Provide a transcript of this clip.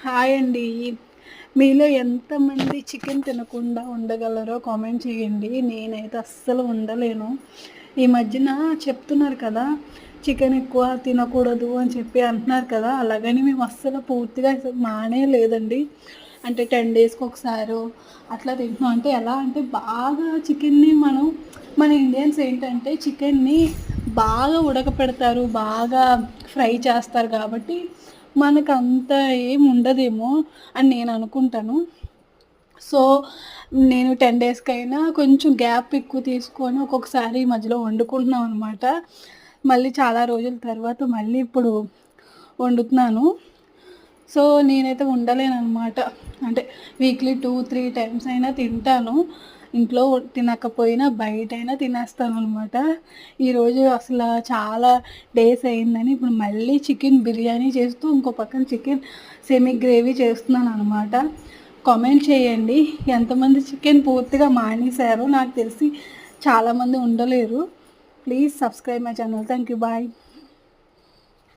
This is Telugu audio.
హాయ్ అండి. మీలో ఎంతమంది చికెన్ తినకుండా ఉండగలరో కామెంట్ చేయండి. నేనైతే అస్సలు ఉండలేను. ఈ మధ్యన చెప్తున్నారు కదా, చికెన్ ఎక్కువ తినకూడదు అని చెప్పి అంటున్నారు కదా, అలాగని మేము అస్సలు పూర్తిగా అసలు మానేయలేదండి. అంటే 10 డేస్కి ఒకసారో అట్లా తింటున్నాం. అంటే ఎలా అంటే బాగా చికెన్ని మన ఇండియన్స్ ఏంటంటే చికెన్ని బాగా ఉడకపెడతారు, బాగా ఫ్రై చేస్తారు కాబట్టి మనకంత ఏమి ఉండదేమో అని నేను అనుకుంటాను. సో నేను 10 డేస్కైనా కొంచెం గ్యాప్ ఎక్కువ తీసుకొని ఒక్కొక్కసారి మధ్యలో వండుకుంటున్నాం అనమాట. మళ్ళీ చాలా రోజుల తర్వాత మళ్ళీ ఇప్పుడు వండుతున్నాను. సో నేనైతే ఉండలేననమాట. అంటే వీక్లీ 2-3 టైమ్స్ అయినా తింటాను. ఇంట్లో తినకపోయినా బయటైనా తినేస్తాననమాట. ఈరోజు అసలు చాలా డేస్ అయిందని ఇప్పుడు మళ్ళీ చికెన్ బిర్యానీ చేస్తూ ఇంకో పక్కన చికెన్ సెమీ గ్రేవీ చేస్తున్నాననమాట. కామెంట్ చేయండి ఎంతమంది చికెన్ పూర్తిగా మానేశారో. నాకు తెలిసి చాలామంది ఉండలేరు. Please subscribe my channel. Thank you. Bye.